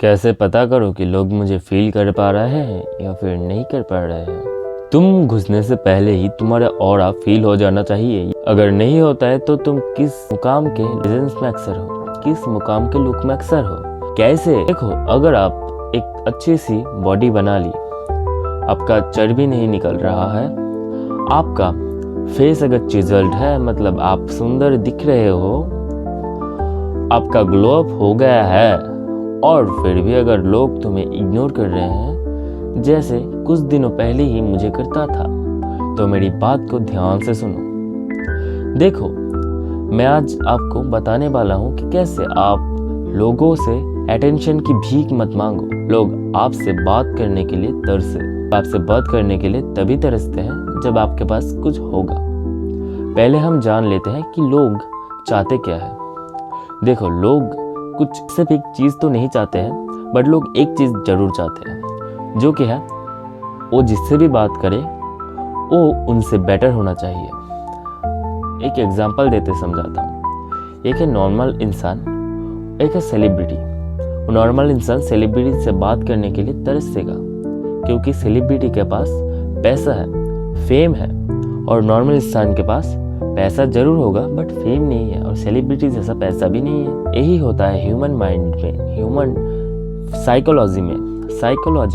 कैसे पता करो कि लोग मुझे फील कर पा रहे हैं या फिर नहीं कर पा रहे हैं। तुम घुसने से पहले ही तुम्हारा ऑरा फील हो जाना चाहिए। अगर नहीं होता है तो तुम किस मुकाम के प्रेजेंस में अक्सर हो, किस मुकाम के लुक में अक्सर हो। कैसे देखो, अगर आप एक अच्छी सी बॉडी बना ली, आपका चर्बी नहीं निकल रहा है, आपका फेस अगर चिजल्ड है, मतलब आप सुंदर दिख रहे हो, आपका ग्लो अप हो गया है, और फिर भी अगर लोग तुम्हें इग्नोर कर रहे हैं जैसे कुछ दिनों पहले ही मुझे करता था, तो मेरी बात को ध्यान से सुनो। देखो, मैं आज आपको बताने वाला हूँ कि कैसे आप लोगों से अटेंशन की भीख मत मांगो। लोग आपसे बात करने के लिए तरसे, आपसे बात करने के लिए तभी तरसते हैं जब आपके पास कुछ होगा। पहले हम जान लेते हैं कि लोग चाहते क्या है। देखो, लोग कुछ सिर्फ एक चीज़ तो नहीं चाहते हैं, बट लोग एक चीज़ जरूर चाहते हैं, जो कि है वो जिससे भी बात करे वो उनसे बेटर होना चाहिए। एक एग्जांपल देते समझाता हूँ। एक है नॉर्मल इंसान, एक है सेलिब्रिटी। नॉर्मल इंसान सेलिब्रिटी से बात करने के लिए तरसेगा क्योंकि सेलिब्रिटी के पास पैसा है, फेम है, और नॉर्मल इंसान के पास पैसा जरूर होगा बट फेम नहीं है और सेलिब्रिटी जैसा पैसा भी नहीं है। यही होता है ह्यूमन माइंड में, ह्यूमन साइकोलॉजी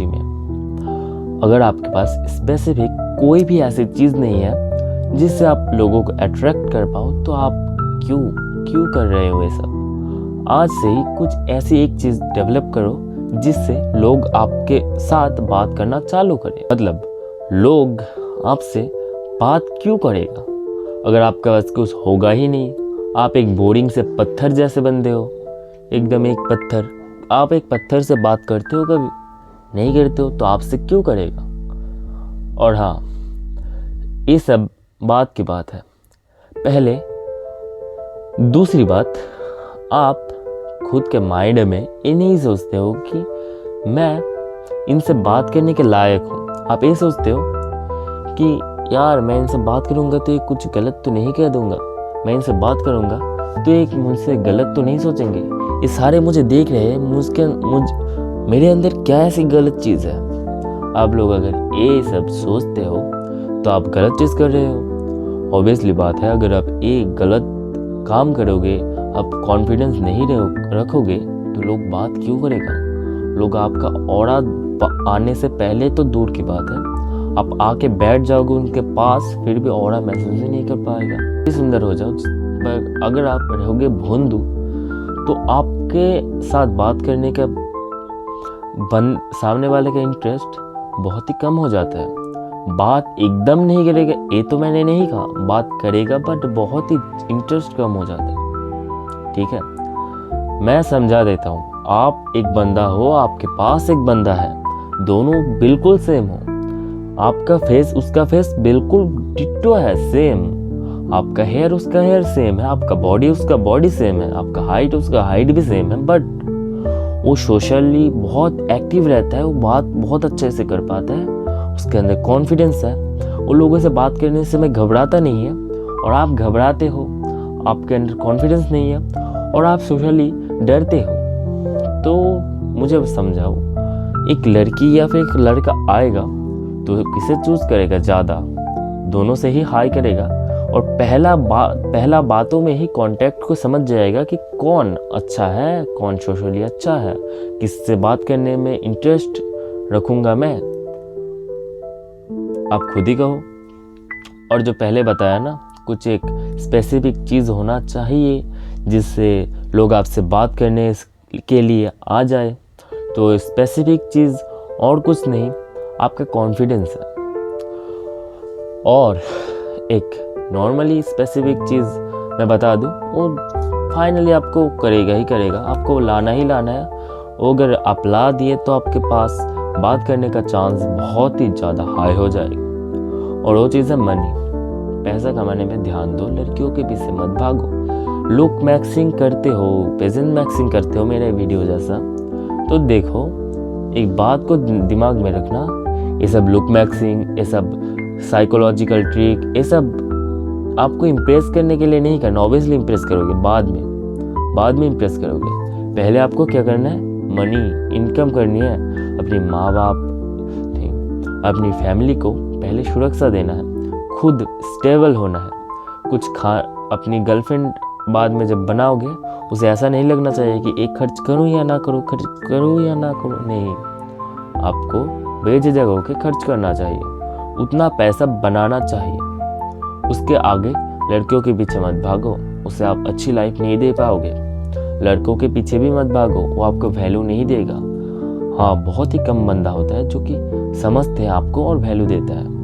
में। अगर आपके पास स्पेसिफिक कोई भी ऐसी चीज़ नहीं है जिससे आप लोगों को अट्रैक्ट कर पाओ, तो आप क्यों कर रहे हो ये सब। आज से ही कुछ ऐसी एक चीज़ डेवलप करो जिससे लोग आपके साथ बात करना चालू करें। मतलब लोग आपसे बात क्यों करेगा अगर आपके पास कुछ होगा ही नहीं। आप एक बोरिंग से पत्थर जैसे बंदे हो, एकदम एक पत्थर। आप एक पत्थर से बात करते हो? कभी नहीं करते हो, तो आपसे क्यों करेगा। और हाँ, ये सब बात की बात है। पहले दूसरी बात, आप खुद के माइंड में ये नहीं सोचते हो कि मैं इनसे बात करने के लायक हूँ। आप ये सोचते हो कि यार, मैं इनसे बात करूंगा तो ये कुछ गलत तो नहीं कह दूंगा, मैं इनसे बात करूंगा तो एक मुझसे गलत तो नहीं सोचेंगे, ये सारे मुझे देख रहे हैं, मेरे अंदर क्या ऐसी गलत चीज़ है। आप लोग अगर ये सब सोचते हो तो आप गलत चीज़ कर रहे हो। ऑब्वियसली बात है, अगर आप एक गलत काम करोगे, आप कॉन्फिडेंस नहीं रखोगे, तो लोग बात क्यों करेगा। लोग आपका ऑरा आने से पहले तो दूर की बात है, आप आके बैठ जाओगे उनके पास, फिर भी ऑरा महसूस ही नहीं कर पाएगा। सुंदर हो जाओ, पर अगर आप रहोगे भोंदू, तो आपके साथ बात करने का सामने वाले का इंटरेस्ट बहुत ही कम हो जाता है। बात एकदम नहीं करेगा, ये तो मैंने नहीं कहा, बात करेगा बट बहुत ही इंटरेस्ट कम हो जाता है। ठीक है, मैं समझा देता हूँ। आप एक बंदा हो, आपके पास एक बंदा है, दोनों बिल्कुल सेम हो। आपका फेस उसका फेस बिल्कुल डिट्टो है, सेम। आपका हेयर उसका हेयर सेम है, आपका बॉडी उसका बॉडी सेम है, आपका हाइट उसका हाइट भी सेम है, बट वो सोशली बहुत एक्टिव रहता है, वो बात बहुत अच्छे से कर पाता है, उसके अंदर कॉन्फिडेंस है, वो लोगों से बात करने से मैं घबराता नहीं है, और आप घबराते हो, आपके अंदर कॉन्फिडेंस नहीं है और आप सोशली डरते हो। तो मुझे समझाओ, एक लड़की या फिर एक लड़का आएगा तो किसे चूज करेगा ज़्यादा? दोनों से ही हाई करेगा, और पहला बातों में ही कांटेक्ट को समझ जाएगा कि कौन अच्छा है, कौन सोशली अच्छा है, किससे बात करने में इंटरेस्ट रखूंगा मैं। आप खुद ही कहो। और जो पहले बताया ना, कुछ एक स्पेसिफिक चीज़ होना चाहिए जिससे लोग आपसे बात करने के लिए आ जाए। तो स्पेसिफिक चीज़ और कुछ नहीं, आपका कॉन्फिडेंस है। और एक नॉर्मली स्पेसिफिक चीज़ मैं बता दूं, वो फाइनली आपको करेगा ही करेगा, आपको लाना ही लाना है। वो अगर आप ला दिए तो आपके पास बात करने का चांस बहुत ही ज़्यादा हाई हो जाएगा। और वो चीज़ है मनी। पैसा कमाने में ध्यान दो, लड़कियों के पीछे मत भागो। लुक मैक्सिंग करते हो, प्रेजेंट मैक्सिंग करते हो मेरे वीडियो जैसा, तो देखो, एक बात को दिमाग में रखना, ये सब लुक मैक्सिंग, ये सब साइकोलॉजिकल ट्रिक, ये सब आपको इम्प्रेस करने के लिए नहीं करना। ऑब्वियसली इम्प्रेस करोगे बाद में इम्प्रेस करोगे। पहले आपको क्या करना है, मनी इनकम करनी है, अपने माँ बाप, अपनी फैमिली को पहले सुरक्षा देना है, खुद स्टेबल होना है। अपनी गर्लफ्रेंड बाद में जब बनाओगे उसे ऐसा नहीं लगना चाहिए कि एक खर्च करूँ या ना करूँ, खर्च करूँ या ना करूँ, नहीं, आपको बेझिझक होकर खर्च करना चाहिए, उतना पैसा बनाना चाहिए। उसके आगे लड़कियों के पीछे मत भागो, उसे आप अच्छी लाइफ नहीं दे पाओगे। लड़कों के पीछे भी मत भागो, वो आपको वैल्यू नहीं देगा। हाँ, बहुत ही कम बंदा होता है जो कि समझते हैं आपको और वैल्यू देता है।